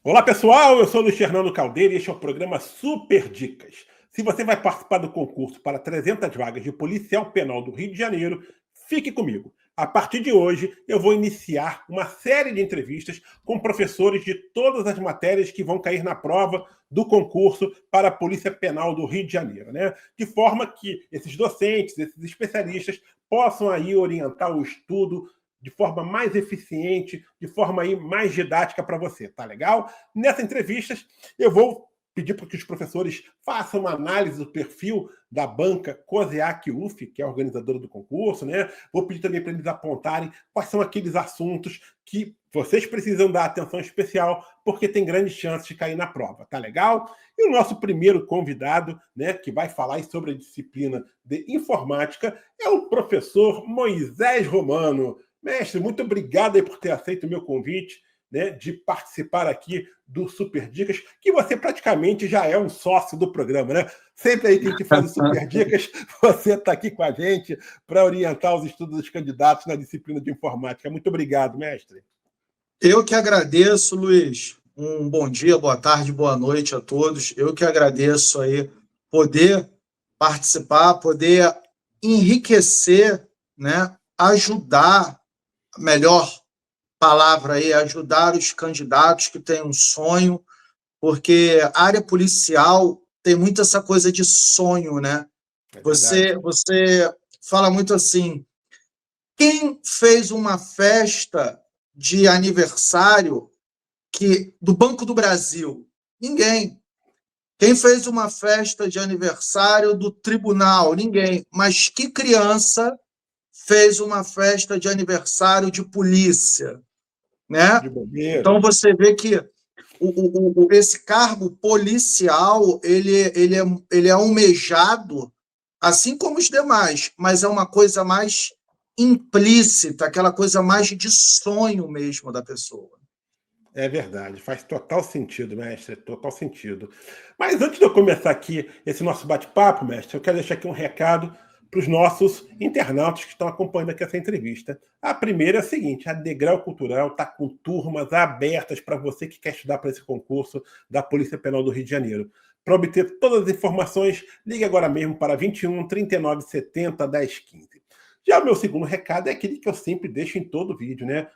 Olá pessoal, eu sou o Luiz Fernando Caldeira e este é o programa Super Dicas. Se você vai participar do concurso para 300 vagas de policial penal do Rio de Janeiro, fique comigo. A partir de hoje, eu vou iniciar uma série de entrevistas com professores de todas as matérias que vão cair na prova do concurso para a Polícia Penal do Rio de Janeiro, né? De forma que esses docentes, esses especialistas possam aí orientar o estudo de forma mais eficiente, de forma aí mais didática para você, tá legal? Nessa entrevista, eu vou pedir para que os professores façam uma análise do perfil da banca COSEAC UF, que é a organizadora do concurso, né? Vou pedir também para eles apontarem quais são aqueles assuntos que vocês precisam dar atenção especial, porque tem grandes chances de cair na prova, tá legal? E o nosso primeiro convidado, né, que vai falar sobre a disciplina de informática, é o professor Moisés Romano. Mestre, muito obrigado aí por ter aceito o meu convite, né, de participar aqui do Super Dicas, que você praticamente já é um sócio do programa, né? Sempre aí que a gente faz o Super Dicas, você está aqui com a gente para orientar os estudos dos candidatos na disciplina de informática. Muito obrigado, mestre. Eu que agradeço, Luiz. Um bom dia, boa tarde, boa noite a todos. Eu que agradeço aí poder participar, poder enriquecer, né? Ajudar, melhor palavra aí, ajudar os candidatos que têm um sonho, porque a área policial tem muito essa coisa de sonho, né? Você fala muito assim, quem fez uma festa de aniversário do Banco do Brasil? Ninguém. Quem fez uma festa de aniversário do tribunal? Ninguém. Mas que criança fez uma festa de aniversário de polícia? Né? De bobeira. Então você vê que esse cargo policial ele é almejado, assim como os demais, mas é uma coisa mais implícita, aquela coisa mais de sonho mesmo da pessoa. É verdade, faz total sentido, mestre, total sentido. Mas antes de eu começar aqui esse nosso bate-papo, mestre, eu quero deixar aqui um recado para os nossos internautas que estão acompanhando aqui essa entrevista. A primeira é a seguinte: a Degrau Cultural está com turmas abertas para você que quer estudar para esse concurso da Polícia Penal do Rio de Janeiro. Para obter todas as informações, ligue agora mesmo para 21 39 70 10 15. Já o meu segundo recado é aquele que eu sempre deixo em todo vídeo, né?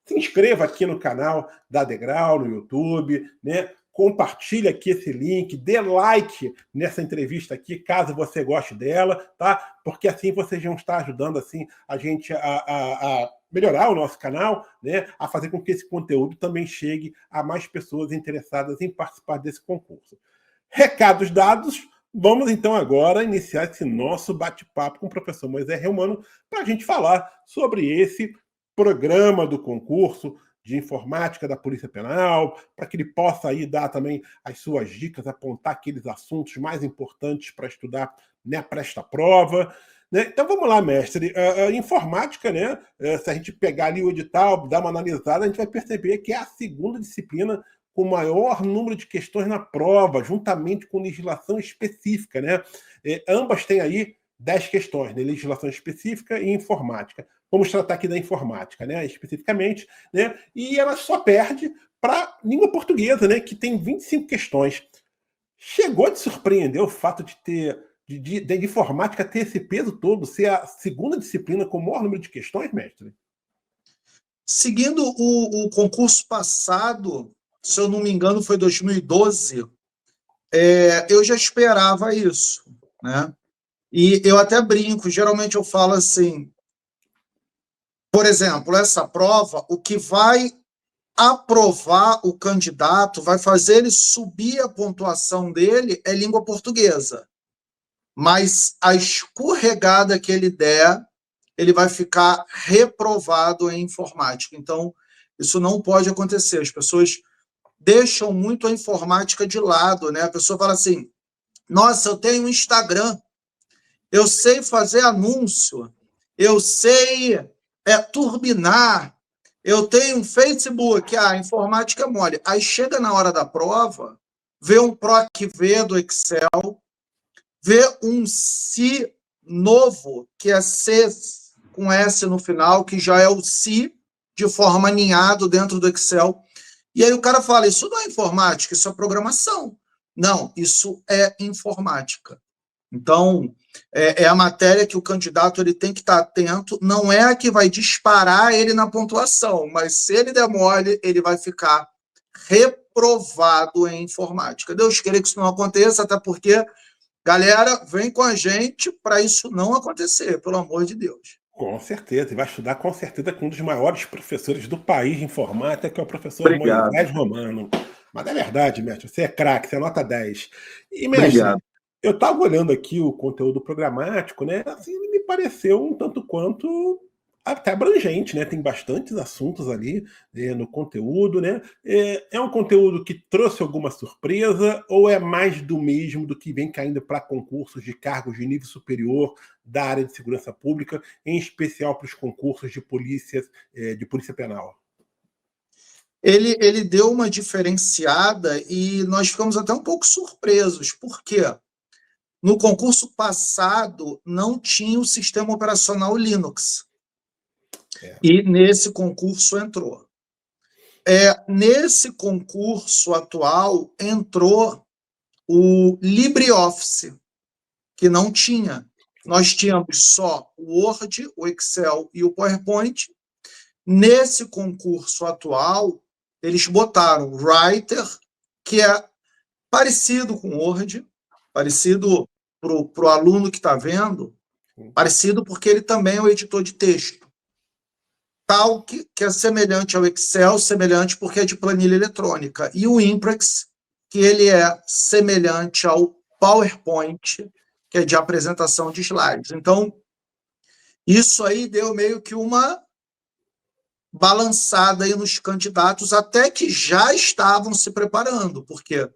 Se inscreva aqui no canal da Degrau, no YouTube, né? Compartilhe aqui esse link, dê like nessa entrevista aqui, caso você goste dela, tá? Porque assim vocês vão estar ajudando assim, a gente a melhorar o nosso canal, né? A fazer com que esse conteúdo também chegue a mais pessoas interessadas em participar desse concurso. Recados dados, vamos então agora iniciar esse nosso bate-papo com o professor Moisés Romano para a gente falar sobre esse programa do concurso de informática da Polícia Penal, para que ele possa aí dar também as suas dicas, apontar aqueles assuntos mais importantes para estudar, né, para esta prova. Né? Então vamos lá, mestre. A informática, né, se a gente pegar ali o edital, dar uma analisada, a gente vai perceber que é a segunda disciplina com o maior número de questões na prova, juntamente com legislação específica. Né? Ambas têm aí 10 questões, né? Legislação específica e informática. Vamos tratar aqui da informática, né? Especificamente, né? E ela só perde para língua portuguesa, né? Que tem 25 questões. Chegou a te surpreender o fato de ter de informática ter esse peso todo, ser a segunda disciplina com o maior número de questões, mestre? Seguindo o concurso passado, se eu não me engano, foi 2012, eu já esperava isso, né? E eu até brinco, geralmente eu falo assim, por exemplo, essa prova, o que vai aprovar o candidato, vai fazer ele subir a pontuação dele é língua portuguesa. Mas a escorregada que ele der, ele vai ficar reprovado em informática. Então, isso não pode acontecer. As pessoas deixam muito a informática de lado, né? A pessoa fala assim, nossa, eu tenho um Instagram, eu sei fazer anúncio, eu sei turbinar, eu tenho um Facebook, a informática é mole. Aí chega na hora da prova, vê um PROC-V do Excel, vê um Si novo, que é C com S no final, que já é o Si de forma aninhado dentro do Excel. E aí o cara fala, isso não é informática, isso é programação. Não, isso é informática. Então, é a matéria que o candidato ele tem que estar atento, não é a que vai disparar ele na pontuação, mas se ele der mole, ele vai ficar reprovado em informática. Deus queira que isso não aconteça, até porque, galera, vem com a gente para isso não acontecer, pelo amor de Deus. Com certeza, e vai estudar com certeza com um dos maiores professores do país de informática, que é o professor Obrigado. Moisés Romano. Mas é verdade, mestre, você é craque, você é nota 10. E, mestre, Obrigado. eu estava olhando aqui o conteúdo programático, né? Assim, ele me pareceu um tanto quanto até abrangente, né? Tem bastantes assuntos ali no conteúdo, né? É um conteúdo que trouxe alguma surpresa ou é mais do mesmo do que vem caindo para concursos de cargos de nível superior da área de segurança pública, em especial para os concursos de polícia penal? Ele deu uma diferenciada e nós ficamos até um pouco surpresos. Por quê? No concurso passado, não tinha o sistema operacional Linux. E nesse concurso entrou. Nesse concurso atual, entrou o LibreOffice, que não tinha. Nós tínhamos só o Word, o Excel e o PowerPoint. Nesse concurso atual, eles botaram o Writer, que é parecido com o Word, parecido para o aluno que está vendo, parecido porque ele também é um editor de texto. Calc, que é semelhante ao Excel, semelhante porque é de planilha eletrônica. E o Imprex, que ele é semelhante ao PowerPoint, que é de apresentação de slides. Então, isso aí deu meio que uma balançada aí nos candidatos, até que já estavam se preparando, porque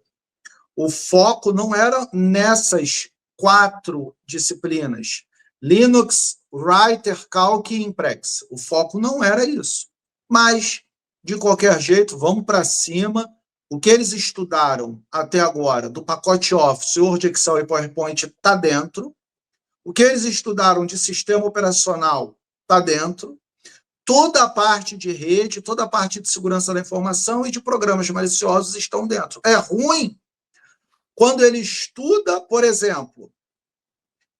o foco não era nessas 4 disciplinas, Linux, Writer, Calc e Imprex. O foco não era isso. Mas, de qualquer jeito, vamos para cima. O que eles estudaram até agora do pacote Office, Word, Excel e PowerPoint está dentro. O que eles estudaram de sistema operacional está dentro. Toda a parte de rede, toda a parte de segurança da informação e de programas maliciosos estão dentro. É ruim quando ele estuda, por exemplo,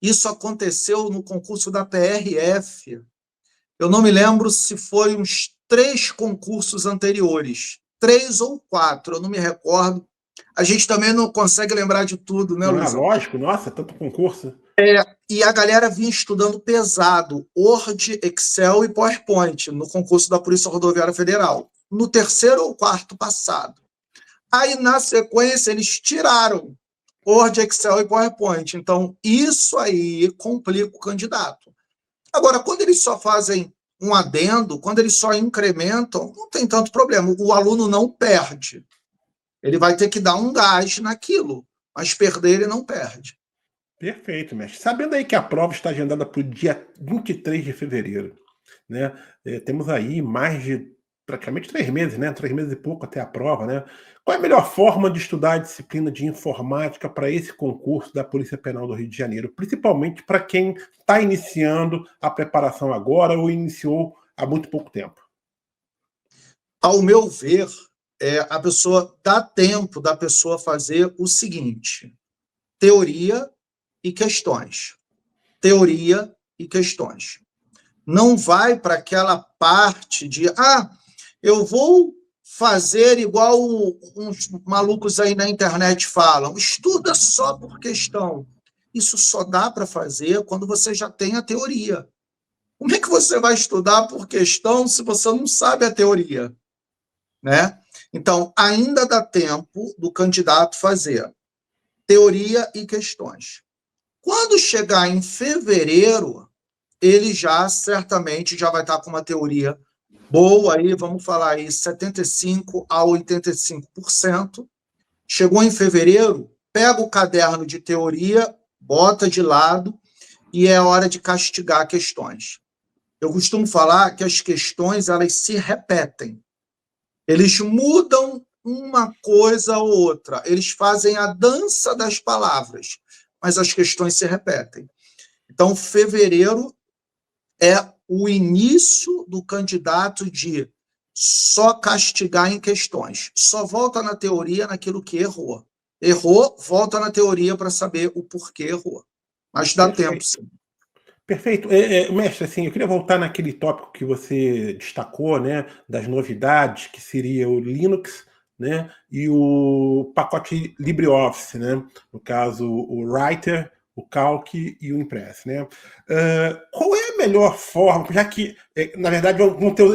isso aconteceu no concurso da PRF. Eu não me lembro se foi uns 3 concursos anteriores, 3 ou 4, eu não me recordo. A gente também não consegue lembrar de tudo, né, Luizão? Lógico, nossa, tanto concurso. E a galera vinha estudando pesado, Word, Excel e PowerPoint, no concurso da Polícia Rodoviária Federal, no 3º ou 4º passado. Aí, na sequência, eles tiraram Word, Excel e PowerPoint. Então, isso aí complica o candidato. Agora, quando eles só fazem um adendo, quando eles só incrementam, não tem tanto problema. O aluno não perde. Ele vai ter que dar um gás naquilo, mas perder ele não perde. Perfeito, mestre. Sabendo aí que a prova está agendada para o dia 23 de fevereiro, né? Temos aí mais de praticamente 3 meses, né? 3 meses e pouco até a prova, né? Qual é a melhor forma de estudar a disciplina de informática para esse concurso da Polícia Penal do Rio de Janeiro, principalmente para quem está iniciando a preparação agora ou iniciou há muito pouco tempo? Ao meu ver, a pessoa dá tempo da pessoa fazer o seguinte: teoria e questões. Teoria e questões. Não vai para aquela parte de eu vou fazer igual uns malucos aí na internet falam, estuda só por questão. Isso só dá para fazer quando você já tem a teoria. Como é que você vai estudar por questão se você não sabe a teoria? Né? Então, ainda dá tempo do candidato fazer teoria e questões. Quando chegar em fevereiro, ele já certamente já vai estar com uma teoria boa, aí vamos falar aí 75% a 85%. Chegou em fevereiro, pega o caderno de teoria, bota de lado e é hora de castigar questões. Eu costumo falar que as questões elas se repetem. Eles mudam uma coisa ou outra, eles fazem a dança das palavras, mas as questões se repetem. Então, fevereiro é o início do candidato de só castigar em questões. Só volta na teoria naquilo que errou. Errou, volta na teoria para saber o porquê errou. Mas dá tempo, sim. Perfeito. Mestre, assim, eu queria voltar naquele tópico que você destacou, né, das novidades, que seria o Linux, né, e o pacote LibreOffice, né, no caso o Writer, o Calc e o Impress, né. Qual é a melhor forma, já que, na verdade,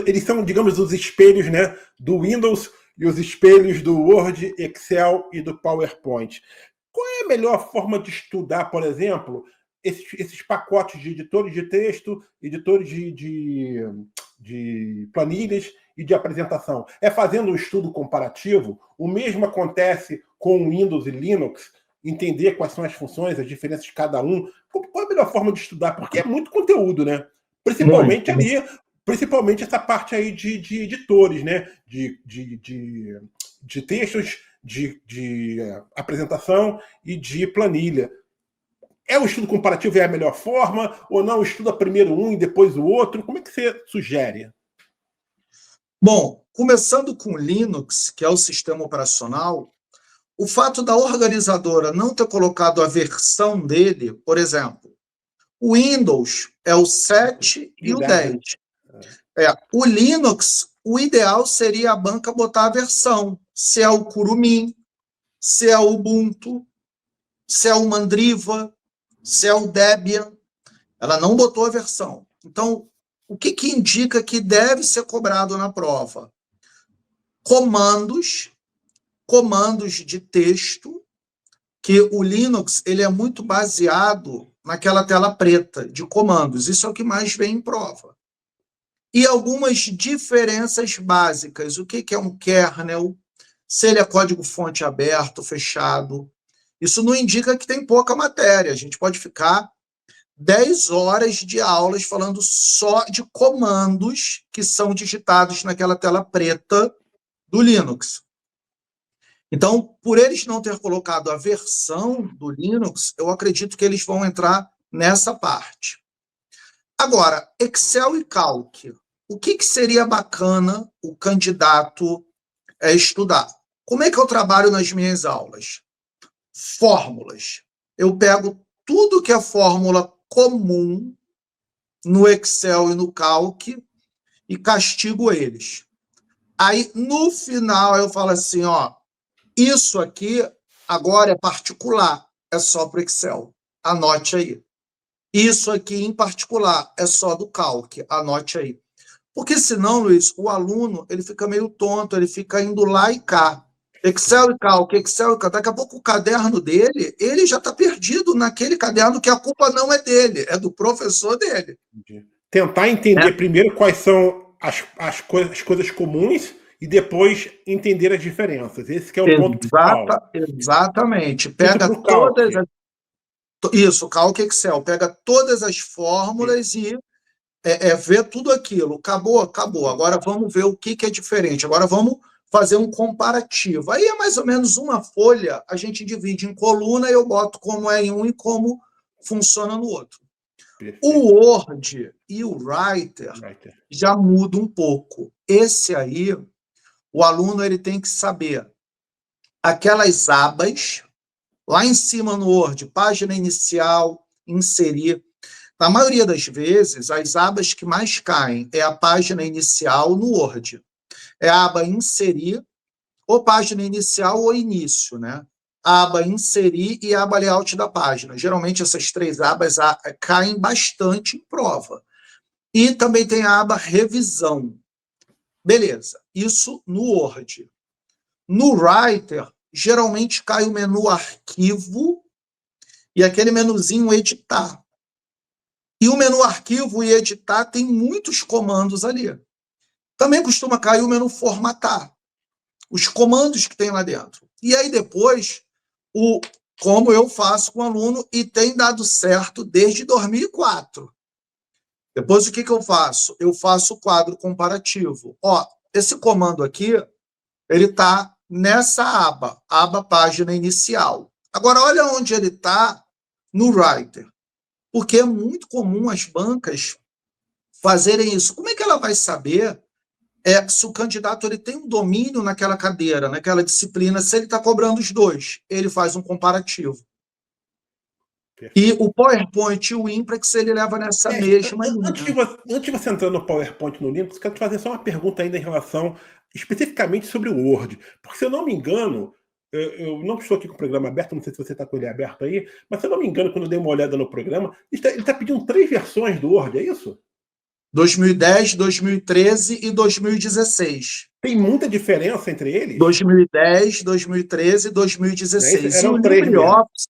eles são, digamos, os espelhos, né, do Windows e os espelhos do Word, Excel e do PowerPoint. Qual é a melhor forma de estudar, por exemplo, esses pacotes de editores de texto, editores de planilhas e de apresentação? É fazendo um estudo comparativo? O mesmo acontece com Windows e Linux? Entender quais são as funções, as diferenças de cada um? Qual é a melhor forma de estudar? Porque é muito conteúdo, né? Principalmente Muito. ali, principalmente essa parte aí de editores, né? De textos, de apresentação e de planilha. É o estudo comparativo é a melhor forma? Ou não, estuda primeiro um e depois o outro? Como é que você sugere? Bom, começando com o Linux, que é o sistema operacional, o fato da organizadora não ter colocado a versão dele, por exemplo, o Windows é o 7 e o 10. O Linux, o ideal seria a banca botar a versão, se é o Kurumin, se é o Ubuntu, se é o Mandriva, se é o Debian. Ela não botou a versão. Então, o que indica que deve ser cobrado na prova? Comandos de texto, que o Linux ele é muito baseado naquela tela preta de comandos. Isso é o que mais vem em prova. E algumas diferenças básicas. O que é um kernel? Se ele é código-fonte aberto, fechado. Isso não indica que tem pouca matéria. A gente pode ficar 10 horas de aulas falando só de comandos que são digitados naquela tela preta do Linux. Então, por eles não ter colocado a versão do Linux, eu acredito que eles vão entrar nessa parte. Agora, Excel e Calc. O que seria bacana o candidato estudar? Como é que eu trabalho nas minhas aulas? Fórmulas. Eu pego tudo que é fórmula comum no Excel e no Calc e castigo eles. Aí, no final, eu falo assim, ó, isso aqui agora é particular, é só para o Excel. Anote aí. Isso aqui em particular é só do Calc, anote aí. Porque senão, Luiz, o aluno ele fica meio tonto, ele fica indo lá e cá. Excel e Calc, Excel e Calc. Daqui a pouco o caderno dele, ele já está perdido naquele caderno que a culpa não é dele, é do professor dele. Tentar entender primeiro quais são as coisas comuns e depois entender as diferenças. Esse que é o ponto principal. Exatamente. Pega todas as... Isso, Calc Excel. Pega todas as fórmulas e vê tudo aquilo. Acabou. Agora vamos ver o que é diferente. Agora vamos fazer um comparativo. Aí é mais ou menos uma folha, a gente divide em coluna e eu boto como é em um e como funciona no outro. Perfeito. O Word e o Writer já muda um pouco. Esse aí, o aluno ele tem que saber aquelas abas, lá em cima no Word, página inicial, inserir. Na maioria das vezes, as abas que mais caem é a página inicial no Word. É a aba inserir, ou página inicial ou início, né? A aba inserir e a aba layout da página. Geralmente essas três abas caem bastante em prova. E também tem a aba revisão. Beleza, isso no Word. No Writer, geralmente cai o menu arquivo e aquele menuzinho editar. E o menu arquivo e editar tem muitos comandos ali. Também costuma cair o menu formatar. Os comandos que tem lá dentro. E aí depois, como eu faço com o aluno, e tem dado certo desde 2004. Depois o que eu faço? Eu faço o quadro comparativo. Ó, esse comando aqui, ele está nessa aba página inicial. Agora, olha onde ele está no Writer. Porque é muito comum as bancas fazerem isso. Como é que ela vai saber se o candidato ele tem um domínio naquela cadeira, naquela disciplina, se ele está cobrando os dois, ele faz um comparativo. E o PowerPoint e o Imprex ele leva nessa mesma linha. Antes de você entrar no PowerPoint no Linux, eu quero te fazer só uma pergunta ainda em relação especificamente sobre o Word. Porque, se eu não me engano, eu não estou aqui com o programa aberto, não sei se você está com ele aberto aí, mas se eu não me engano, quando eu dei uma olhada no programa, ele está pedindo 3 versões do Word, é isso? 2010, 2013 e 2016. Tem muita diferença entre eles? 2010, 2013 e 2016. E o LibreOffice,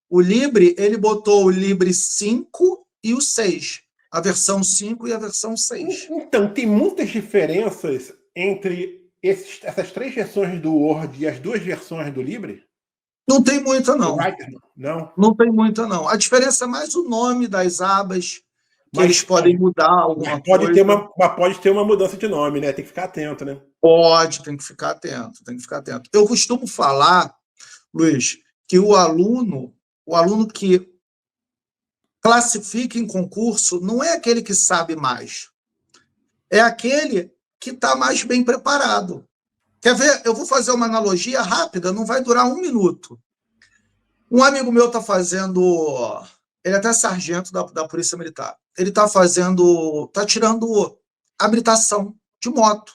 o Libre, ele botou o Libre 5 e o 6. A versão 5 e a versão 6. Então, tem muitas diferenças entre essas 3 versões do Word e as 2 versões do Libre? Não tem muita, não. Não? Não tem muita, não. A diferença é mais o nome das abas, que eles podem mudar alguma coisa. Pode ter uma mudança de nome, né? Tem que ficar atento, né? Tem que ficar atento. Eu costumo falar, Luiz, que o aluno que classifica em concurso não é aquele que sabe mais, é aquele que está mais bem preparado. Quer ver? Eu vou fazer uma analogia rápida, não vai durar 1 minuto. Um amigo meu está fazendo... Ele é até sargento da Polícia Militar. Ele está tirando habilitação de moto.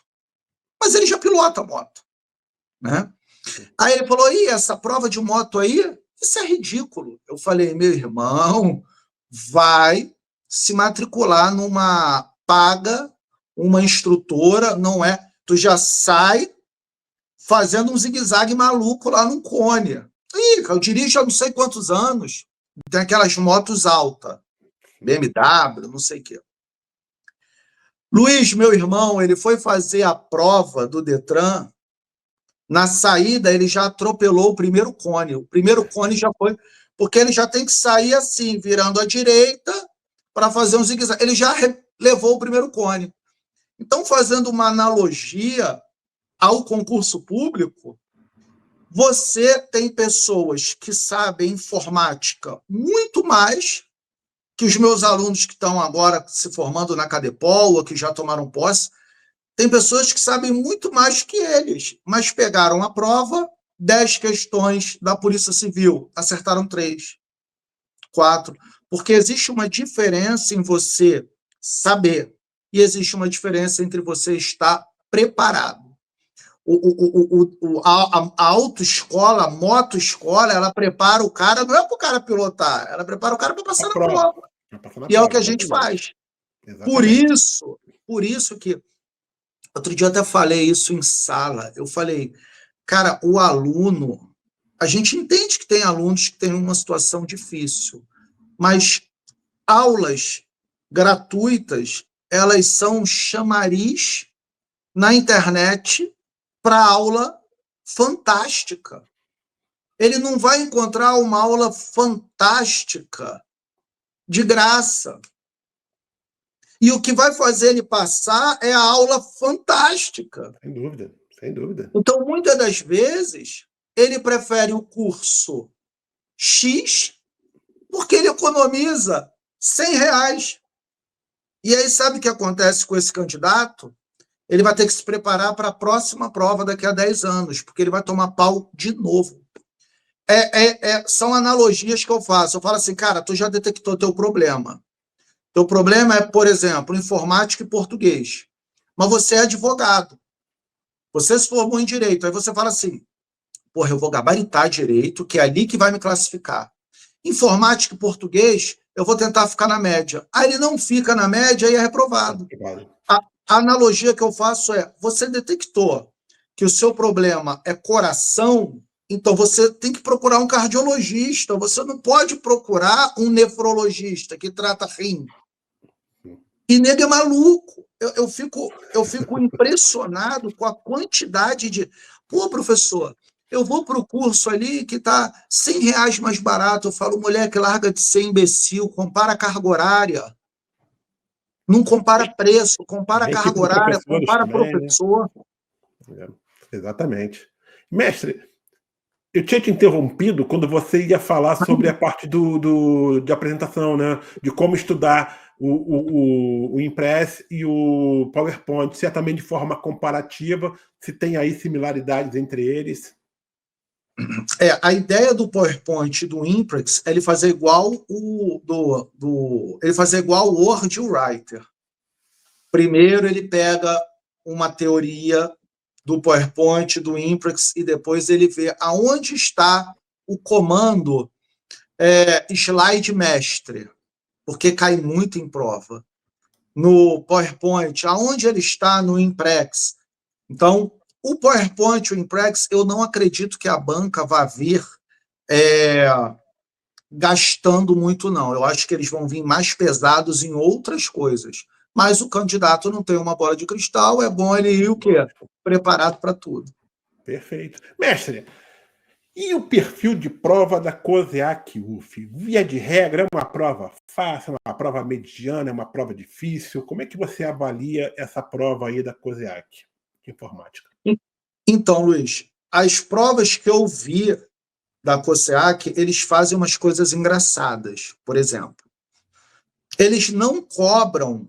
Mas ele já pilota moto, né? Aí ele falou, essa prova de moto aí, isso é ridículo. Eu falei, meu irmão, vai se matricular paga uma instrutora, não é? Tu já sai fazendo um zigue-zague maluco lá no Cone. Eu dirijo há não sei quantos anos, tem aquelas motos altas, BMW, não sei o quê. Luiz, meu irmão, ele foi fazer a prova do Detran, na saída ele já atropelou o primeiro cone. O primeiro cone já foi... Porque ele já tem que sair assim, virando à direita, para fazer um zigue-zague. Ele já levou o primeiro cone. Então, fazendo uma analogia ao concurso público, você tem pessoas que sabem informática muito mais que os meus alunos que estão agora se formando na Cadepol, ou que já tomaram posse. Tem pessoas que sabem muito mais que eles, mas pegaram a prova, 10 questões da Polícia Civil, acertaram 3, 4, porque existe uma diferença em você saber e existe uma diferença entre você estar preparado. A autoescola, a motoescola, ela prepara o cara, não é para o cara pilotar, ela prepara o cara para passar na prova. E é o que a gente faz. Por isso que, outro dia eu até falei isso em sala, eu falei, cara, o aluno, a gente entende que tem alunos que têm uma situação difícil, mas aulas gratuitas, elas são chamariz na internet para aula fantástica. Ele não vai encontrar uma aula fantástica de graça. E o que vai fazer ele passar é a aula fantástica. Sem dúvida, sem dúvida. Então, muitas das vezes, ele prefere o curso X porque ele economiza R$100. E aí, sabe o que acontece com esse candidato? Ele vai ter que se preparar para a próxima prova daqui a 10 anos, porque ele vai tomar pau de novo. São analogias que eu faço. Eu falo assim, cara, tu já detectou teu problema. Teu problema é, por exemplo, informática e português. Mas você é advogado. Você se formou em direito. Aí você fala assim, porra, eu vou gabaritar direito, que é ali que vai me classificar. Informática e português, eu vou tentar ficar na média. Aí ele não fica na média e é reprovado. A analogia que eu faço é, você detectou que o seu problema é coração, então você tem que procurar um cardiologista, você não pode procurar um nefrologista que trata rim. E nego é maluco. Eu fico impressionado com a quantidade de... Pô, professor, eu vou para o curso ali que está R$100 mais barato. Eu falo, moleque, larga de ser imbecil, compara a carga horária. Não compara preço, compara carga horária, compara professor. Né? Exatamente. Mestre, eu tinha te interrompido quando você ia falar sobre a parte de apresentação, né? De como estudar. o Impress e o PowerPoint, se é também de forma comparativa, se tem aí similaridades entre eles. A ideia do PowerPoint e do Impress é ele fazer igual ele fazer igual o Word e o Writer. Primeiro ele pega uma teoria do PowerPoint, do Impress, e depois ele vê aonde está o comando slide mestre, porque cai muito em prova. No PowerPoint, aonde ele está no Impress. Então, o PowerPoint, o Impress, eu não acredito que a banca vá vir gastando muito, não. Eu acho que eles vão vir mais pesados em outras coisas. Mas o candidato não tem uma bola de cristal, é bom ele ir o quê? Preparado para tudo. Perfeito. Mestre, e o perfil de prova da COSEAC-UF? Via de regra, é uma prova fácil, é uma prova mediana, é uma prova difícil? Como é que você avalia essa prova aí da COSEAC de informática? Então, Luiz, as provas que eu vi da COSEAC, eles fazem umas coisas engraçadas. Por exemplo, eles não cobram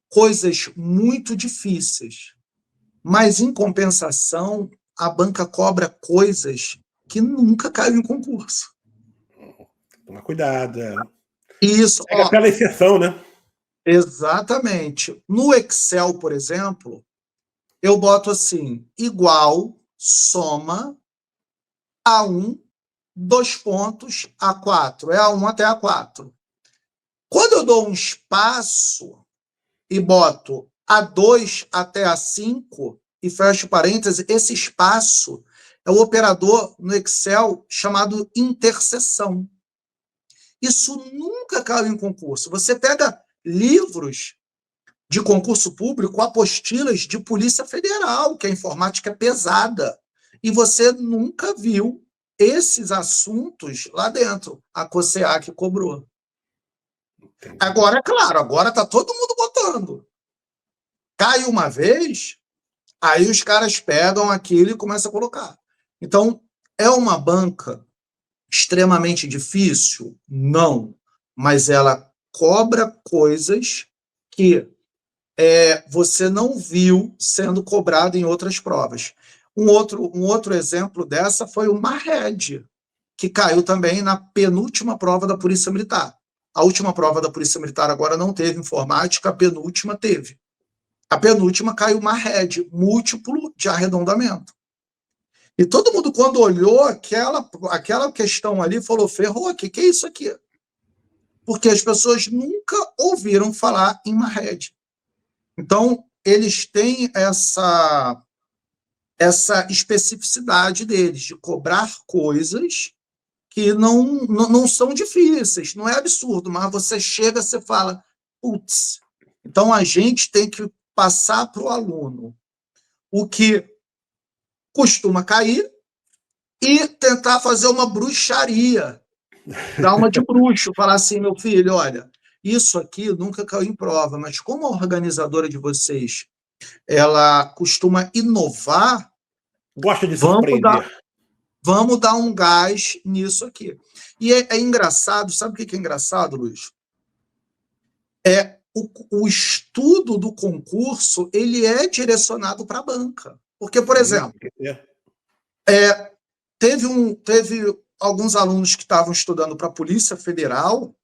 coisas muito difíceis, mas, em compensação, a banca cobra coisas que nunca caem em concurso. Toma cuidado. Isso, pega pela exceção, né? Exatamente. No Excel, por exemplo, eu boto assim, igual, soma, A1, 2 pontos, A4. É A1 até A4. Quando eu dou um espaço e boto A2 até A5 e fecho parênteses, esse espaço é o operador no Excel chamado interseção. Isso nunca caiu em concurso. Você pega livros de concurso público, apostilas de Polícia Federal, que a informática é pesada, e você nunca viu esses assuntos lá dentro. A COSEAC cobrou. Agora, é claro, agora está todo mundo botando. Cai uma vez, aí os caras pegam aquilo e começam a colocar. Então, é uma banca extremamente difícil? Não. Mas ela cobra coisas que você não viu sendo cobrado em outras provas. Um outro exemplo dessa foi o Marred, que caiu também na penúltima prova da Polícia Militar. A última prova da Polícia Militar agora não teve informática, a penúltima teve. A penúltima caiu Marred, múltiplo de arredondamento. E todo mundo, quando olhou aquela questão ali, falou, ferrou, o que é isso aqui? Porque as pessoas nunca ouviram falar em Marred. Então, eles têm essa especificidade deles, de cobrar coisas que não são difíceis, não é absurdo, mas você chega, você fala, putz. Então, a gente tem que passar para o aluno o que costuma cair e tentar fazer uma bruxaria, dar uma de bruxo, falar assim, meu filho, olha, isso aqui nunca caiu em prova, mas como a organizadora de vocês ela costuma inovar, gosta de surpreender. Vamos dar um gás nisso aqui. E é engraçado, sabe o que é engraçado, Luiz? O estudo do concurso ele é direcionado para a banca. Porque, por exemplo, teve alguns alunos que estavam estudando para a Polícia Federal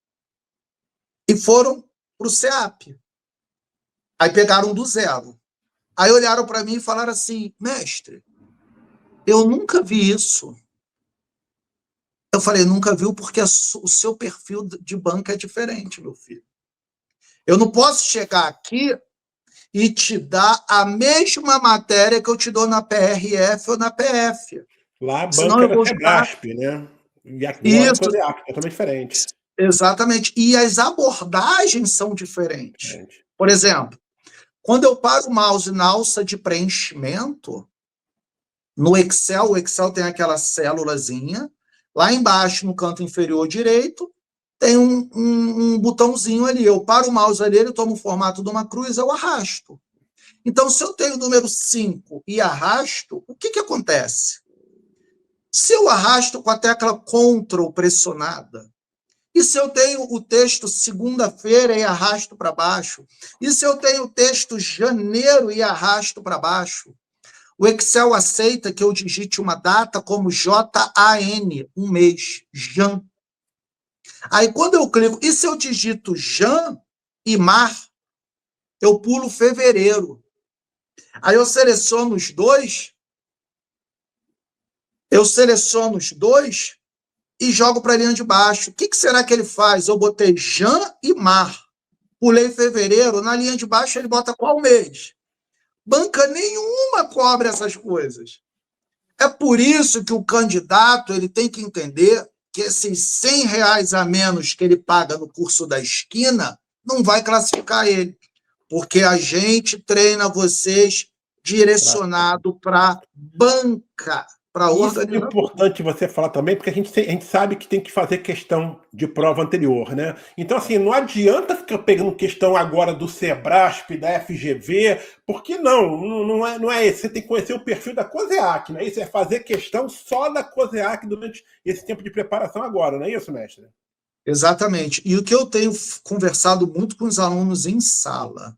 e foram para o CEAP. Aí pegaram do zero. Aí olharam para mim e falaram assim, mestre, eu nunca vi isso. Eu falei, nunca viu porque o seu perfil de banca é diferente, meu filho. Eu não posso chegar aqui e te dar a mesma matéria que eu te dou na PRF ou na PF. Lá a banca era FEBRASP, né? E agora a COSEAC, é totalmente diferente. Exatamente. E as abordagens são diferentes. Por exemplo, quando eu paro o mouse na alça de preenchimento, no Excel, o Excel tem aquela célulazinha, lá embaixo, no canto inferior direito, tem um botãozinho ali. Eu paro o mouse ali, ele toma o formato de uma cruz, eu arrasto. Então, se eu tenho o número 5 e arrasto, o que acontece? Se eu arrasto com a tecla Ctrl pressionada E se eu tenho o texto segunda-feira e arrasto para baixo? E se eu tenho o texto janeiro e arrasto para baixo? O Excel aceita que eu digite uma data como JAN, um mês, Jan. Aí, quando eu clico, e se eu digito Jan e Mar, eu pulo fevereiro. Aí eu seleciono os dois, e jogo para a linha de baixo. O que será que ele faz? Eu botei Jan e Mar, pulei fevereiro, na linha de baixo ele bota qual mês? Banca nenhuma cobre essas coisas. É por isso que o candidato ele tem que entender que esses R$ 100 a menos que ele paga no curso da esquina não vai classificar ele, porque a gente treina vocês direcionado para banca, para Isso é organização. importante você falar também, porque a gente sabe que tem que fazer questão de prova anterior, né? Então, assim, não adianta ficar pegando questão agora do Sebrasp, da FGV, porque não é esse. Você tem que conhecer o perfil da COSEAC, não é isso? É fazer questão só da COSEAC durante esse tempo de preparação agora, não é isso, mestre? Exatamente. E o que eu tenho conversado muito com os alunos em sala,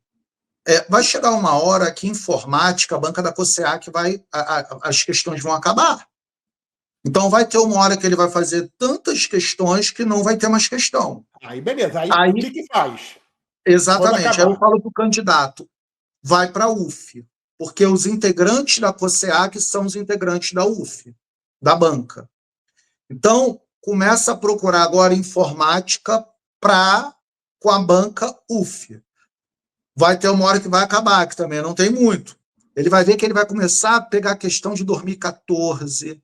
vai chegar uma hora que informática, a banca da COSEAC, as questões vão acabar. Então, vai ter uma hora que ele vai fazer tantas questões que não vai ter mais questão. Aí, beleza. Aí o que faz? Exatamente. Aí eu falo para o candidato, vai para a UF, porque os integrantes da COSEAC são os integrantes da UF, da banca. Então, começa a procurar agora informática com a banca UF. Vai ter uma hora que vai acabar, que também não tem muito. Ele vai ver que ele vai começar a pegar a questão de 2014,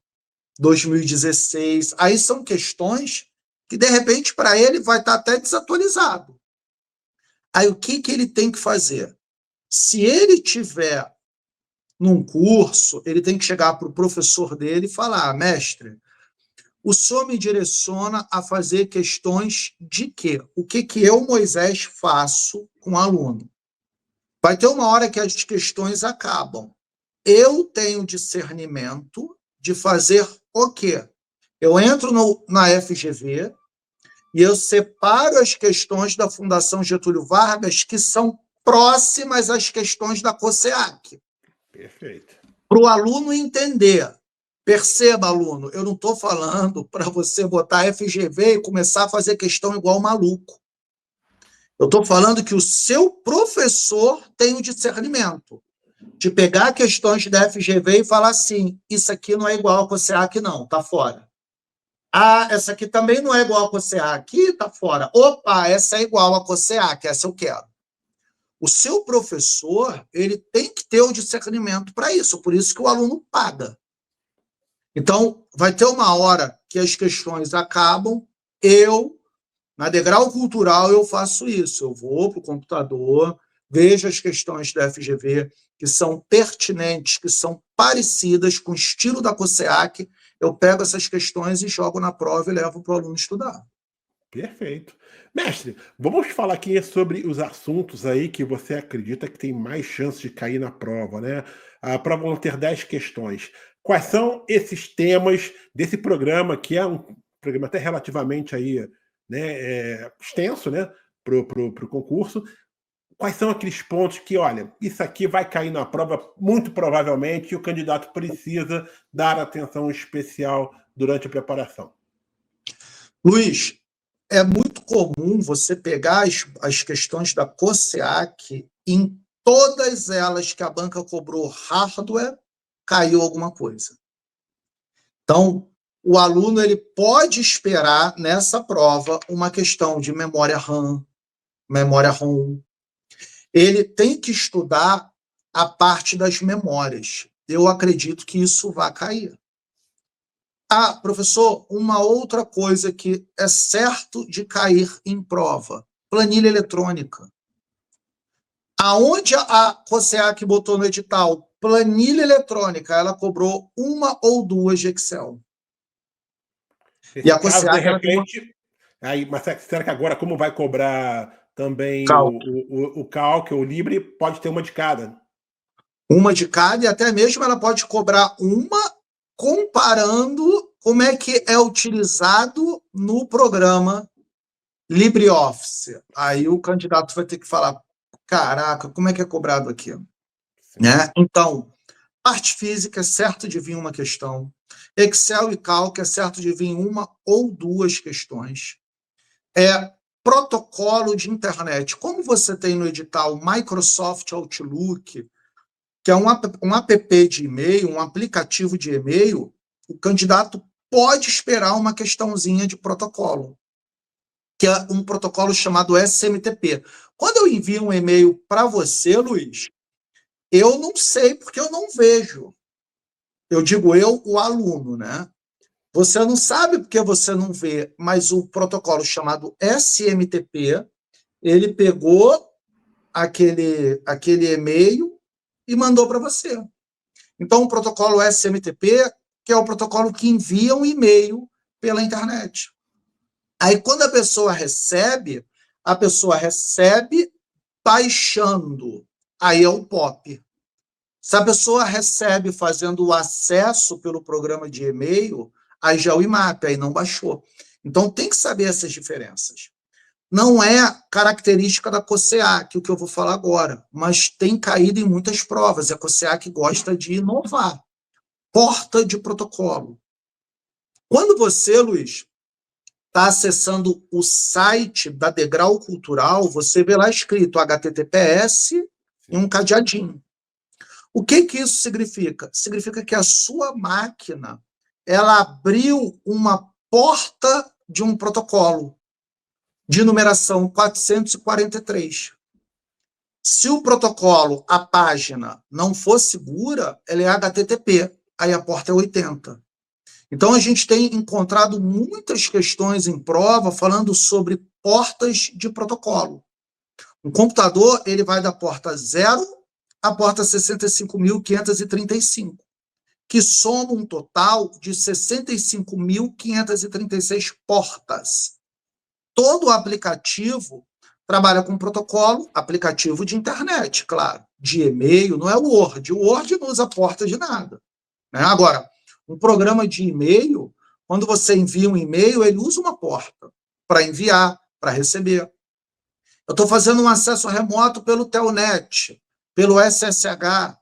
2016. Aí são questões que, de repente, para ele vai estar até desatualizado. Aí o que ele tem que fazer? Se ele tiver num curso, ele tem que chegar para o professor dele e falar, mestre, o senhor me direciona a fazer questões de quê? O que eu, Moisés, faço com o aluno? Vai ter uma hora que as questões acabam. Eu tenho discernimento de fazer o quê? Eu entro na FGV e eu separo as questões da Fundação Getúlio Vargas que são próximas às questões da COSEAC. Perfeito. Para o aluno entender. Perceba, aluno, eu não estou falando para você botar FGV e começar a fazer questão igual maluco. Eu estou falando que o seu professor tem o discernimento de pegar questões da FGV e falar assim, isso aqui não é igual a COSEAC, não, está fora. Ah, essa aqui também não é igual a COSEAC, está fora. Opa, essa é igual a COSEAC, essa eu quero. O seu professor, ele tem que ter o discernimento para isso, por isso que o aluno paga. Então, vai ter uma hora que as questões acabam, na Degrau Cultural, eu faço isso. Eu vou para o computador, vejo as questões da FGV que são pertinentes, que são parecidas com o estilo da COSEAC, eu pego essas questões e jogo na prova e levo para o aluno estudar. Perfeito. Mestre, vamos falar aqui sobre os assuntos aí que você acredita que tem mais chance de cair na prova, né? A prova vão ter 10 questões. Quais são esses temas desse programa, que é um programa até relativamente aí, né, extenso, né, pro concurso? Quais são aqueles pontos que, olha, isso aqui vai cair na prova muito provavelmente e o candidato precisa dar atenção especial durante a preparação? Luiz, é muito comum você pegar as questões da COSEAC, em todas elas que a banca cobrou hardware, caiu alguma coisa. Então, o aluno ele pode esperar nessa prova uma questão de memória RAM, memória ROM. Ele tem que estudar a parte das memórias. Eu acredito que isso vai cair. Ah, professor, uma outra coisa que é certo de cair em prova, planilha eletrônica. Aonde a COSEAC botou no edital planilha eletrônica, ela cobrou 1 ou 2 de Excel. Nesse E a caso, COSEAC, de repente, aí, mas será que agora, como vai cobrar também o Calc, o Libre, pode ter uma de cada? Uma de cada, e até mesmo ela pode cobrar uma comparando como é que é utilizado no programa LibreOffice. Aí o candidato vai ter que falar, caraca, como é que é cobrado aqui? Né? Então, parte física é certo de vir uma questão. Excel e Calc é certo de vir uma ou duas questões. Protocolo de internet. Como você tem no edital Microsoft Outlook, que é um app de e-mail, um aplicativo de e-mail, o candidato pode esperar uma questãozinha de protocolo, que é um protocolo chamado SMTP. Quando eu envio um e-mail para você, Luiz, eu não sei porque eu não vejo. Eu digo eu, o aluno, né? Você não sabe porque você não vê, mas o protocolo chamado SMTP, ele pegou aquele e-mail e mandou para você. Então, o protocolo SMTP, que é o protocolo que envia um e-mail pela internet. Aí, quando a pessoa recebe baixando. Aí é o POP. Se a pessoa recebe fazendo o acesso pelo programa de e-mail, aí já é o IMAP, aí não baixou. Então, tem que saber essas diferenças. Não é característica da COSEAC, o que eu vou falar agora, mas tem caído em muitas provas. A COSEAC gosta de inovar. Porta de protocolo. Quando você, Luiz, está acessando o site da Degrau Cultural, você vê lá escrito HTTPS e um cadeadinho. O que isso significa? Significa que a sua máquina ela abriu uma porta de um protocolo de numeração 443. Se o protocolo, a página, não for segura, ela é HTTP, aí a porta é 80. Então, a gente tem encontrado muitas questões em prova falando sobre portas de protocolo. Um computador, ele vai da porta 0 à porta 65.535, que soma um total de 65.536 portas. Todo aplicativo trabalha com protocolo, aplicativo de internet, claro, de e-mail, não é o Word. O Word não usa porta de nada. Né? Agora, um programa de e-mail, quando você envia um e-mail, ele usa uma porta para enviar, para receber. Eu estou fazendo um acesso remoto pelo Telnet, pelo SSH,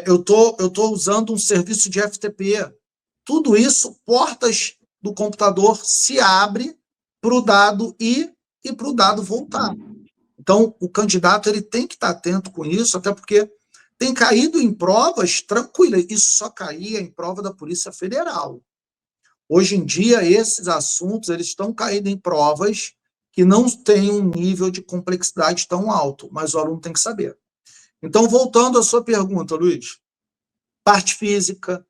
eu estou usando um serviço de FTP. Tudo isso, portas do computador se abrem para o dado ir e para o dado voltar. Então, o candidato ele tem que estar atento com isso, até porque tem caído em provas tranquilas. Isso só caía em prova da Polícia Federal. Hoje em dia, esses assuntos eles estão caindo em provas que não têm um nível de complexidade tão alto, mas o aluno tem que saber. Então, voltando à sua pergunta, Luiz, parte física,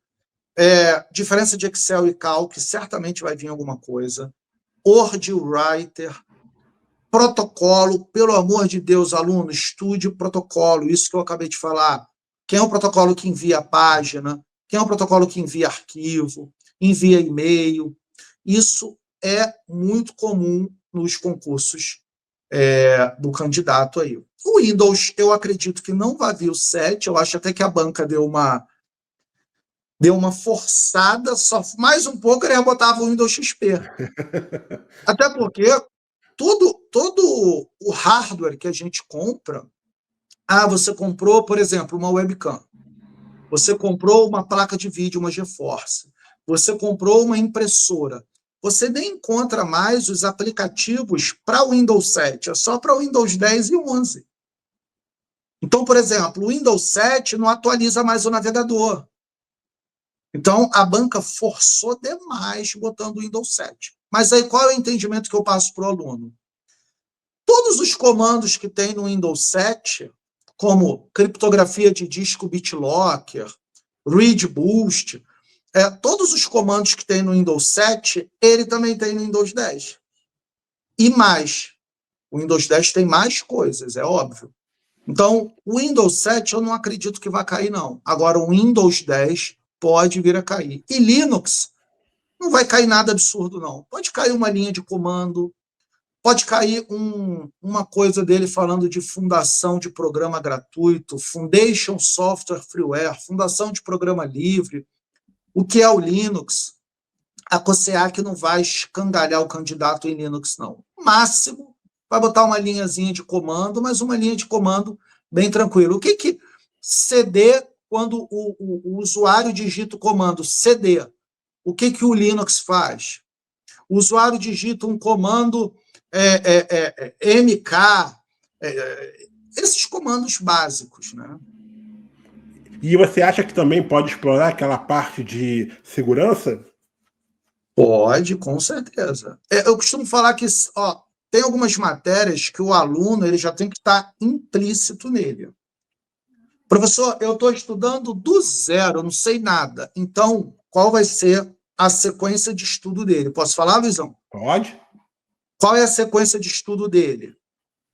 diferença de Excel e Calc, certamente vai vir alguma coisa. Word Writer, protocolo, pelo amor de Deus, aluno, estude o protocolo, isso que eu acabei de falar. Quem é o protocolo que envia a página? Quem é o protocolo que envia arquivo? Envia e-mail? Isso é muito comum nos concursos do candidato aí. O Windows, eu acredito que não vai vir o 7, eu acho até que a banca deu uma forçada, só mais um pouco ele botava o Windows XP. Até porque todo o hardware que a gente compra, você comprou, por exemplo, uma webcam, você comprou uma placa de vídeo, uma GeForce, você comprou uma impressora, você nem encontra mais os aplicativos para o Windows 7, é só para o Windows 10 e 11. Então, por exemplo, o Windows 7 não atualiza mais o navegador. Então, a banca forçou demais botando o Windows 7. Mas aí, qual é o entendimento que eu passo para o aluno? Todos os comandos que tem no Windows 7, como criptografia de disco BitLocker, Read Boost, todos os comandos que tem no Windows 7, ele também tem no Windows 10. E mais, o Windows 10 tem mais coisas, é óbvio. Então, o Windows 7 eu não acredito que vai cair, não. Agora, o Windows 10 pode vir a cair. E Linux não vai cair nada absurdo, não. Pode cair uma linha de comando, pode cair uma coisa dele falando de fundação de programa gratuito, Foundation Software Freeware, fundação de programa livre, o que é o Linux. a COSEAC não vai escangalhar o candidato em Linux, não. Máximo, vai botar uma linhazinha de comando, mas uma linha de comando bem tranquila. O que CD, quando o usuário digita o comando CD, o que o Linux faz? O usuário digita um comando MK, esses comandos básicos, né? E você acha que também pode explorar aquela parte de segurança? Pode, com certeza. Eu costumo falar que tem algumas matérias que o aluno ele já tem que estar implícito nele. Professor, eu estou estudando do zero, eu não sei nada. Então, qual vai ser a sequência de estudo dele? Posso falar, Luizão? Pode. Qual é a sequência de estudo dele?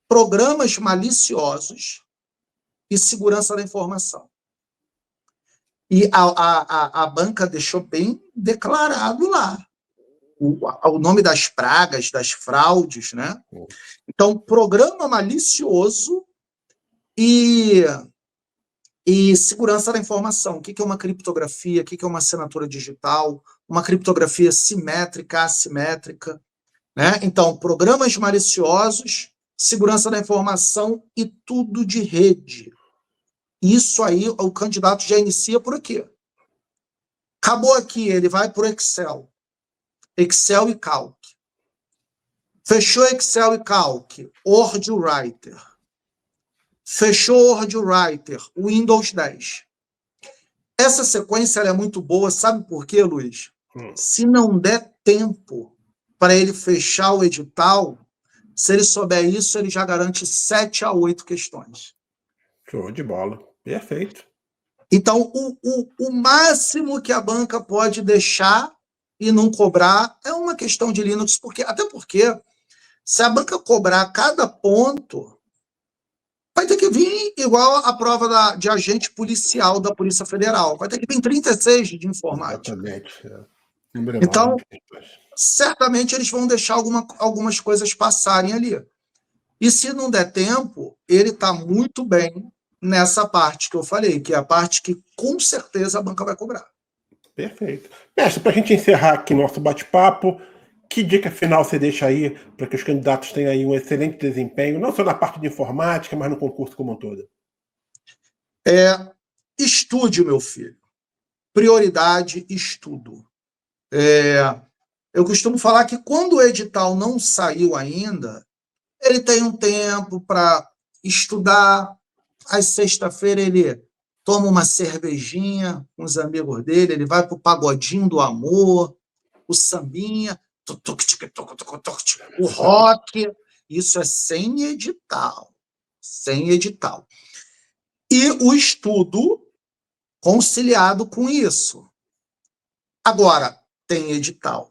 Programas maliciosos e segurança da informação. E a banca deixou bem declarado lá o nome das pragas, das fraudes, né? Então, programa malicioso e segurança da informação. O que é uma criptografia? O que é uma assinatura digital? Uma criptografia simétrica, assimétrica, né? Então, programas maliciosos, segurança da informação e tudo de rede. Isso aí, o candidato já inicia por aqui. Acabou aqui, ele vai para o Excel. Excel e Calc. Fechou Excel e Calc, Word Writer. Fechou Word Writer, Windows 10. Essa sequência é muito boa, sabe por quê, Luiz? Se não der tempo para ele fechar o edital, se ele souber isso, ele já garante 7 a 8 questões. Show de bola. Perfeito. Então, o máximo que a banca pode deixar e não cobrar é uma questão de Linux, até porque se a banca cobrar cada ponto, vai ter que vir igual a prova de agente policial da Polícia Federal. Vai ter que vir 36 de informática. Exatamente. Então, certamente eles vão deixar algumas coisas passarem ali. E se não der tempo, ele está muito bem nessa parte que eu falei, que é a parte que com certeza a banca vai cobrar. Perfeito. Mestre, para a gente encerrar aqui nosso bate-papo, que dica final você deixa aí para que os candidatos tenham aí um excelente desempenho, não só na parte de informática, mas no concurso como um todo? Estude, meu filho. Prioridade, estudo. Eu costumo falar que quando o edital não saiu ainda, ele tem um tempo para estudar. Às sexta-feira ele toma uma cervejinha com os amigos dele, ele vai para o pagodinho do amor, o sambinha, o rock. Isso é sem edital. Sem edital. E o estudo conciliado com isso. Agora, tem edital.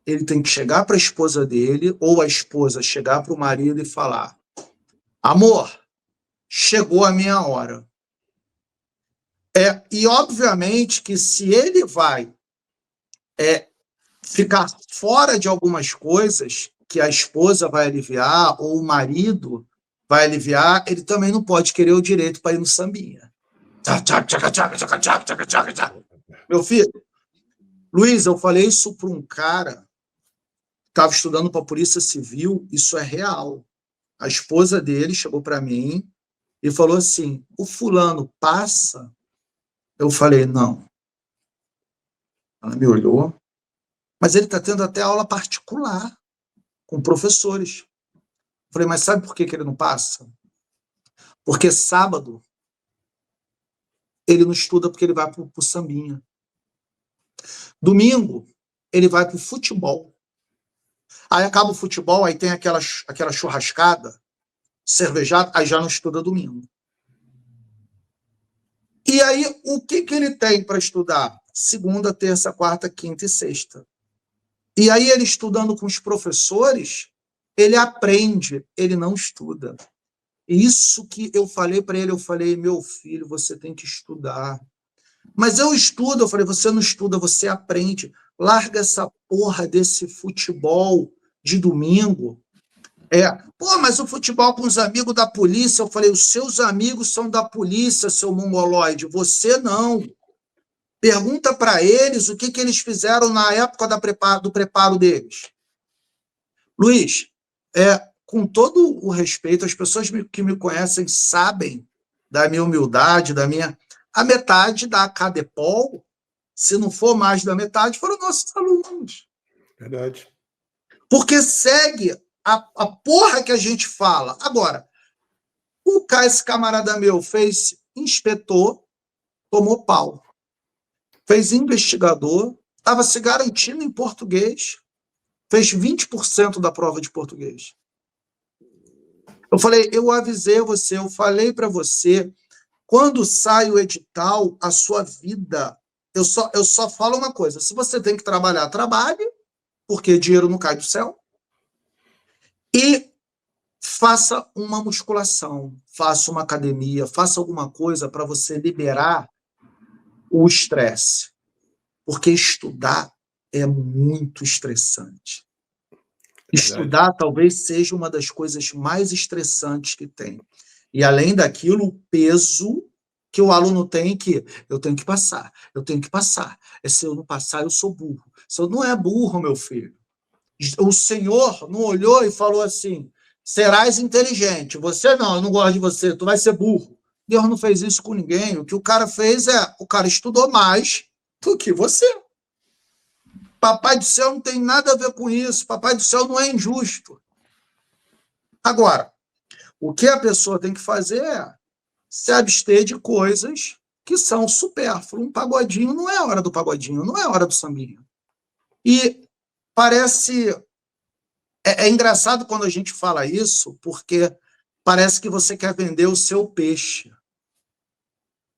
Ele tem que chegar para a esposa dele, ou a esposa chegar para o marido e falar: amor, chegou a minha hora. E, obviamente, que se ele vai ficar fora de algumas coisas que a esposa vai aliviar, ou o marido vai aliviar, ele também não pode querer o direito para ir no sambinha. Meu filho, Luiz, eu falei isso para um cara que estava estudando para a Polícia Civil, isso é real. A esposa dele chegou para mim e falou assim: o fulano passa? Eu falei: não. Ela me olhou, mas ele está tendo até aula particular com professores. Eu falei: mas sabe por que ele não passa? Porque sábado ele não estuda porque ele vai para o sambinha. Domingo ele vai para o futebol. Aí acaba o futebol, aí tem aquela churrascada, cervejada, aí já não estuda domingo. E aí, o que ele tem para estudar? Segunda, terça, quarta, quinta e sexta. E aí, ele estudando com os professores, ele aprende, ele não estuda. Isso que eu falei para ele, eu falei: meu filho, você tem que estudar. Mas eu estudo, eu falei: você não estuda, você aprende. Larga essa porra desse futebol de domingo. Pô, mas o futebol com os amigos da polícia, eu falei: os seus amigos são da polícia, seu mongoloide, você não. Pergunta para eles o que eles fizeram na época do preparo deles. Luiz, com todo o respeito, as pessoas que me conhecem sabem da minha humildade, a metade da Cadepol, se não for mais da metade, foram nossos alunos. Verdade. Porque segue a porra que a gente fala. Agora, esse camarada meu fez inspetor, tomou pau. Fez investigador, estava se garantindo em português, fez 20% da prova de português. Eu falei, eu avisei você, eu falei para você, quando sai o edital, a sua vida... Eu só falo uma coisa, se você tem que trabalhar, trabalhe, porque dinheiro não cai do céu, e faça uma musculação, faça uma academia, faça alguma coisa para você liberar o estresse, porque estudar é muito estressante. Estudar talvez seja uma das coisas mais estressantes que tem. E, além daquilo, o peso que o aluno tem que eu tenho que passar. Se eu não passar, eu sou burro. Você não é burro, meu filho. O Senhor não olhou e falou assim, serás inteligente. Você não, eu não gosto de você, tu vai ser burro. Deus não fez isso com ninguém. O que o cara fez o cara estudou mais do que você. Papai do céu não tem nada a ver com isso. Papai do céu não é injusto. Agora, o que a pessoa tem que fazer é se abster de coisas que são supérfluas. Um pagodinho não é a hora do pagodinho, não é a hora do sambinho. E parece... É engraçado quando a gente fala isso, porque parece que você quer vender o seu peixe.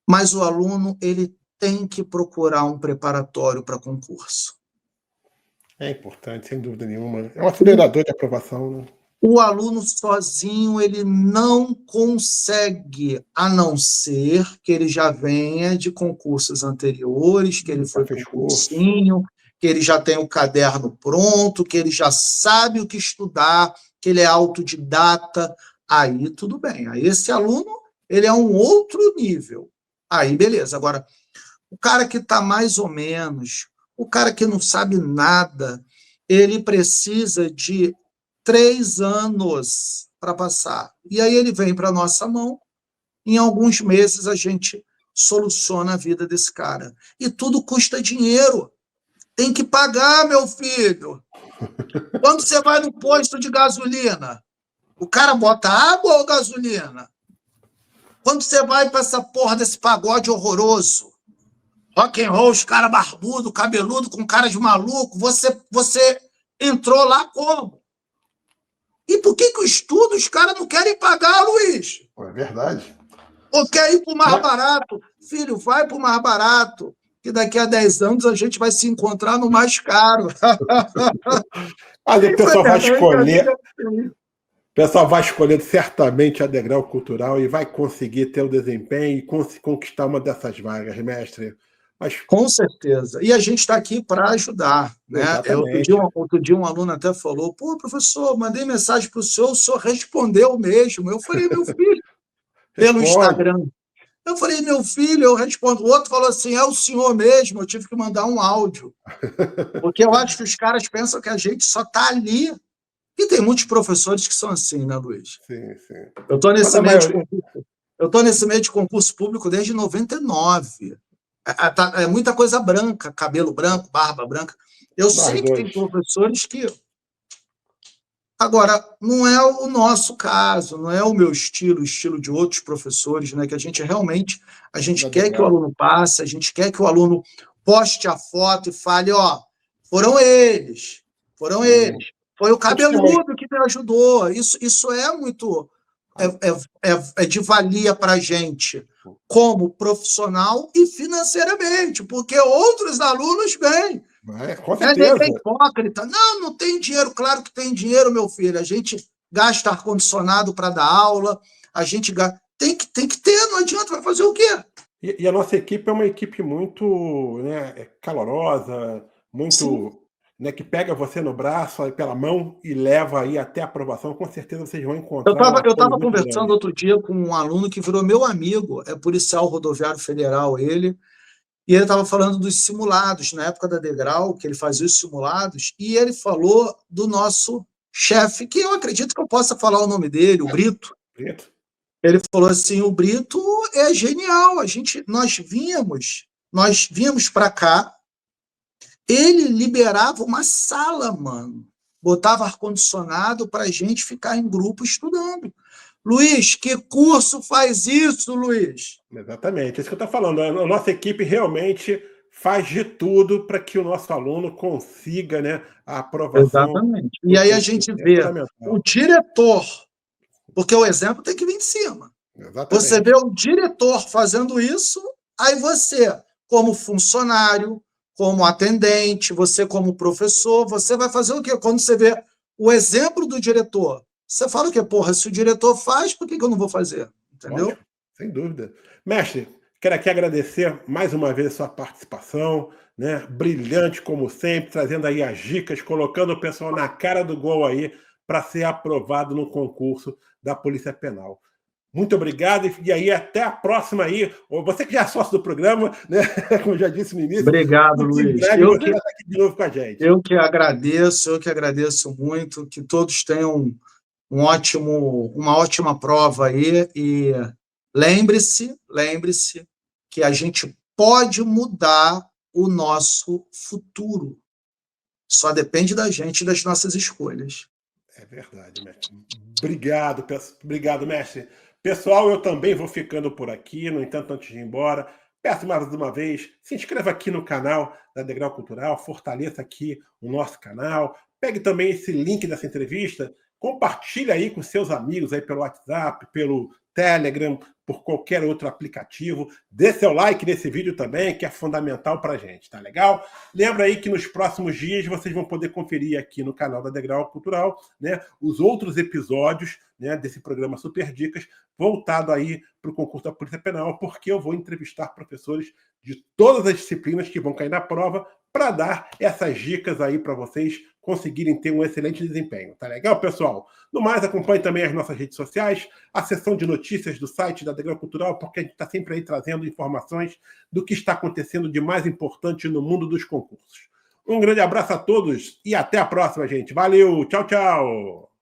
Mas o aluno, ele tem que procurar um preparatório para concurso. É importante, sem dúvida nenhuma. É um acelerador de aprovação, né? O aluno sozinho, ele não consegue, a não ser que ele já venha de concursos anteriores, que ele foi concursinho, que ele já tem o caderno pronto, que ele já sabe o que estudar, que ele é autodidata. Aí tudo bem. Aí esse aluno, ele é um outro nível. Aí beleza. Agora, o cara que está mais ou menos, o cara que não sabe nada, ele precisa de 3 anos para passar. E aí ele vem para a nossa mão, em alguns meses a gente soluciona a vida desse cara. E tudo custa dinheiro. Tem que pagar, meu filho. Quando você vai no posto de gasolina, o cara bota água ou gasolina? Quando você vai para essa porra desse pagode horroroso, rock and roll, os caras barbudo, cabeludo, com cara de maluco, você entrou lá como? E por que o estudo os caras não querem pagar, Luiz? É verdade. Ou quer ir para o mais barato? Filho, vai para o mais barato, que daqui a 10 anos a gente vai se encontrar no mais caro. Aí o pessoal vai escolher... O pessoal vai escolher certamente a degrau cultural e vai conseguir ter o desempenho e conquistar uma dessas vagas, mestre. Mas... Com certeza. E a gente está aqui para ajudar. Né? Outro dia um aluno até falou, pô, professor, mandei mensagem para o senhor respondeu mesmo. Eu falei, meu filho, pelo Instagram. Eu falei, meu filho, eu respondo. O outro falou assim, é o senhor mesmo, eu tive que mandar um áudio. Porque eu acho que os caras pensam que a gente só está ali. E tem muitos professores que são assim, né, Luiz? Sim, sim. Eu estou nesse meio de concurso público desde 99. É muita coisa branca, cabelo branco, barba branca. Eu sei que tem professores que... Agora, não é o nosso caso, não é o meu estilo, o estilo de outros professores, né? Que a gente realmente quer que o aluno passe, a gente quer que o aluno poste a foto e fale, ó, foram eles. Foi o cabeludo que me ajudou. Isso é muito... É de valia para a gente, como profissional e financeiramente, porque outros alunos vêm. Com certeza. É hipócrita. Não tem dinheiro. Claro que tem dinheiro, meu filho. A gente gasta ar-condicionado para dar aula, a gente tem que ter, não adianta, vai fazer o quê? E a nossa equipe é uma equipe muito, né, calorosa, muito... Né, que pega você no braço, pela mão e leva aí até a aprovação, com certeza vocês vão encontrar... Eu estava conversando outro dia com um aluno que virou meu amigo, é policial rodoviário federal, ele, e ele estava falando dos simulados, na época da Degrau, que ele fazia os simulados, e ele falou do nosso chefe, que eu acredito que eu possa falar o nome dele, o Brito. Brito. Ele falou assim, o Brito é genial, nós vínhamos para cá, ele liberava uma sala, mano, botava ar-condicionado para a gente ficar em grupo estudando. Luiz, que curso faz isso, Luiz? Exatamente, é isso que eu estou falando. A nossa equipe realmente faz de tudo para que o nosso aluno consiga, né, a aprovação. Exatamente. E aí a gente vê o diretor, porque o exemplo tem que vir de cima. Exatamente. Você vê o diretor fazendo isso, aí você, como funcionário, como atendente, você como professor, você vai fazer o quê? Quando você vê o exemplo do diretor, você fala o quê? Porra, se o diretor faz, por que eu não vou fazer? Entendeu? Lógico, sem dúvida. Mestre, quero aqui agradecer mais uma vez a sua participação, né? Brilhante como sempre, trazendo aí as dicas, colocando o pessoal na cara do gol aí para ser aprovado no concurso da Polícia Penal. Muito obrigado, e aí até a próxima aí. Você que já é sócio do programa, né? Como eu já disse no início. Obrigado, Luiz. Você vai estar aqui de novo com a gente. Eu que agradeço muito, que todos tenham uma ótima prova aí, e lembre-se que a gente pode mudar o nosso futuro. Só depende da gente e das nossas escolhas. É verdade, mestre. Obrigado, mestre. Pessoal, eu também vou ficando por aqui. No entanto, antes de ir embora, peço mais uma vez, se inscreva aqui no canal da Degrau Cultural, fortaleça aqui o nosso canal, pegue também esse link dessa entrevista, compartilhe aí com seus amigos aí pelo WhatsApp, pelo Telegram, por qualquer outro aplicativo. Dê seu like nesse vídeo também, que é fundamental para a gente, tá legal? Lembra aí que nos próximos dias vocês vão poder conferir aqui no canal da Degrau Cultural, né, os outros episódios, né, desse programa Super Dicas, voltado aí para o concurso da Polícia Penal, porque eu vou entrevistar professores de todas as disciplinas que vão cair na prova para dar essas dicas aí para vocês conseguirem ter um excelente desempenho. Tá legal, pessoal? No mais, acompanhe também as nossas redes sociais, a seção de notícias do site da Degrau Cultural, porque a gente está sempre aí trazendo informações do que está acontecendo de mais importante no mundo dos concursos. Um grande abraço a todos e até a próxima, gente. Valeu, tchau, tchau!